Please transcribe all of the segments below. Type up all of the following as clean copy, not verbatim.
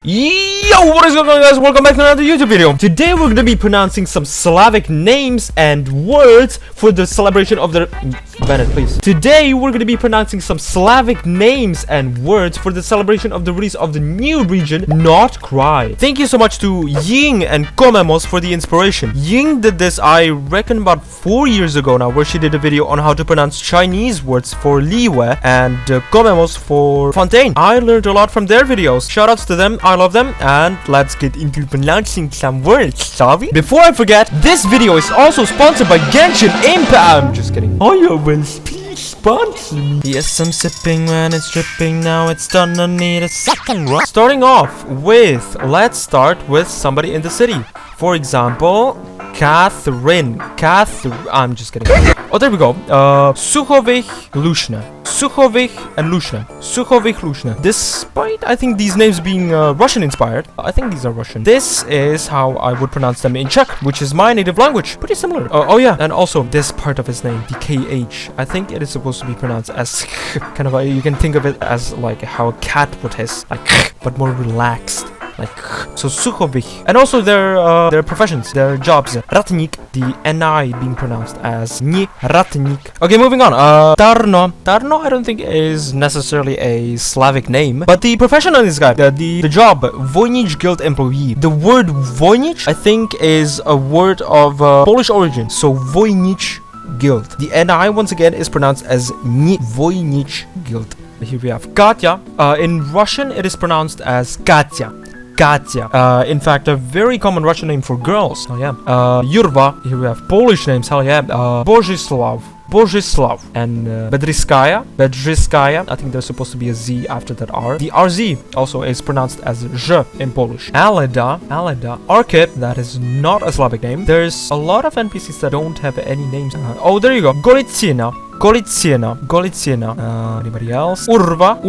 Yo, what is going on, guys? Welcome back to another YouTube video. Today we're gonna be pronouncing some Slavic names and words for the celebration of the... Bennett, please. Today we're gonna be pronouncing some Slavic names and words for the celebration of the release of the new region, Not Cry. Thank you so much to Ying and Komemos for the inspiration. Ying did this, I reckon, about 4 years ago now, where she did a video on how to pronounce Chinese words for Liwe, and Komemos for Fontaine. I learned a lot from their videos. Shoutouts to them, I love them, and let's get into pronouncing some words, shall we? Before I forget, this video is also sponsored by Genshin Impact. I'm just kidding. Oh, you will please sponsor me. Yes, I'm sipping when it's dripping. Now it's done. I need a second run. Starting off with, let's start with somebody in the city. For example, Catherine. I'm just kidding. Oh, there we go. Suchovich Lushna. Suchovich and Lushna. Suchovich Lushna. Despite, I think, these names being Russian inspired, I think these are Russian. This is how I would pronounce them in Czech, which is my native language. Pretty similar. Oh yeah, and also this part of his name, the KH. I think it is supposed to be pronounced as kind of a, you can think of it as like how a cat would hiss, like, but more relaxed. Like, so Suchovich. And also their professions, their jobs. Ratnik, the NI being pronounced as Ni Ratnik. Okay, moving on. Tarno. Tarno, I don't think is necessarily a Slavic name, but the profession on this guy, the job, Voynich Guild employee. The word Voynich, I think, is a word of Polish origin. So Voynich Guild. The NI, once again, is pronounced as Ni Voynich Guild. Here we have Katya. In Russian, it is pronounced as Katya. Katya. In fact, a very common Russian name for girls. Oh yeah. Yurva. Here we have Polish names. Hell yeah. Bozislav. And Bedriskaya. I think there's supposed to be a Z after that R. The RZ also is pronounced as Z in Polish. Aleda. Arkip. That is not a Slavic name. There's a lot of NPCs that don't have any names. Oh, there you go. Golitsina. Anybody else? Urva.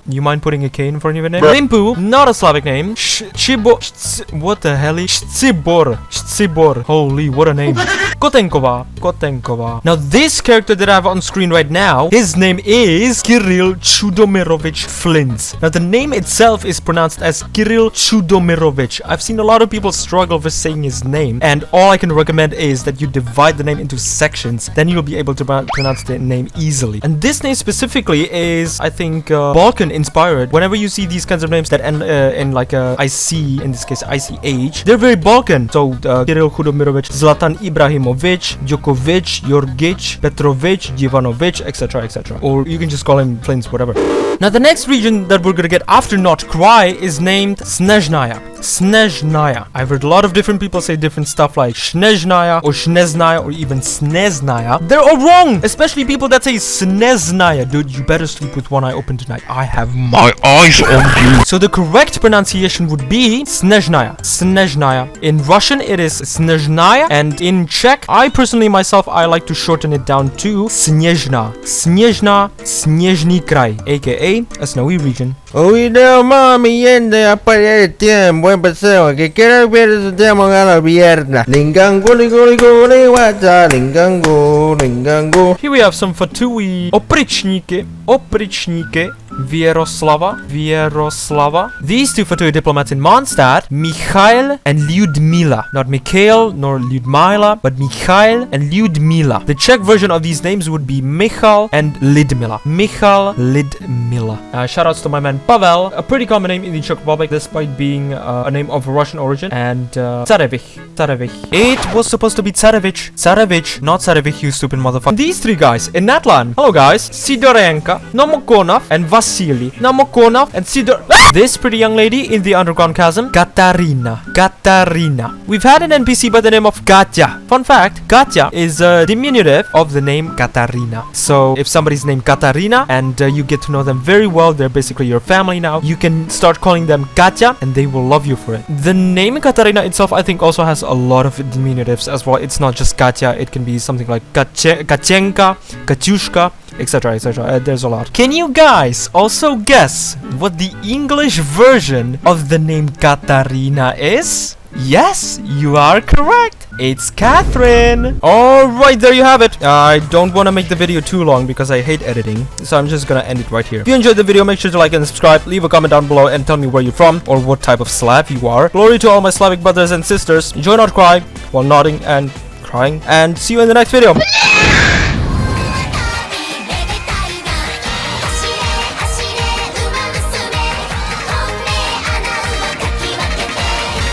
You mind putting a K in front of your name? Limpu, not a Slavic name. What the hell? Shtsibor. Holy, what a name. Kotenkova. Now this character that I have on screen right now, his name is Kyryll ChudoBlahBlah Flint. Now the name itself is pronounced as Kyryll ChudoBlahBlah. I've seen a lot of people struggle with saying his name, and all I can recommend is that you divide the name into sections. Then you'll be able to pronounce the name easily. And this name specifically is, I think, Balkan inspired. Whenever you see these kinds of names that end in like a IC, in this case ICH, they're very Balkan. So Kyryll ChudoBlahBlah, Zlatan Ibrahimovic, Djokovic, Jorgic, Petrovic, Jivanovic, etc. Or you can just call him Flint, whatever. Now the next region that we're gonna get after Not Cry is named Snezhnaya. I've heard a lot of different people say different stuff like Snezhnaya or Snezhnaya or even Snezhnaya. They're all wrong, especially people that say Snezhnaya. Dude, you better sleep with one eye open tonight. I have my eyes on you. So the correct pronunciation would be Snezhnaya. In Russian, it is Snezhnaya, and in Czech, I personally myself, I like to shorten it down to Snezhna, Snezhny Kraj, aka a snowy region. Video mami yende a perder el tiempo, buen paseo, que quiero ver su tiempo a la pierna. Lingangu, lingangu. Here we have some Fatui, Oprichniki, Vyaroslava. These two Fatui diplomats in Mondstadt, Mikhail and Lyudmila. Not Mikhail nor Lyudmila, but Mikhail and Lyudmila. The Czech version of these names would be Michal and Lidmila. Shoutouts to my man Pavel, a pretty common name in the Czech Republic, despite being a name of Russian origin. And Tsarevich. It was supposed to be Tsarevich, not Tsarevich, you stupid motherfucker. These three guys in Natlan. Hello guys, Sidorenka, Nomokonov, and Vasily. Namokonov and Sidor. This pretty young lady in the underground chasm, Katarina. We've had an NPC by the name of Katya. Fun fact, Katya is a diminutive of the name Katarina. So if somebody's named Katarina and you get to know them very well, they're basically your family now, you can start calling them Katya and they will love you for it. The name Katarina itself, I think, also has a lot of diminutives as well. It's not just Katya, it can be something like Katchenka, Katyushka, etc. There's a lot. Can you guys also guess what the English version of the name Katarina is? Yes, you are correct. It's Catherine. Alright, there you have it. I don't want to make the video too long because I hate editing. So I'm just gonna end it right here. If you enjoyed the video, make sure to like and subscribe. Leave a comment down below and tell me where you're from or what type of Slav you are. Glory to all my Slavic brothers and sisters. Enjoy not cry while nodding and crying. And see you in the next video.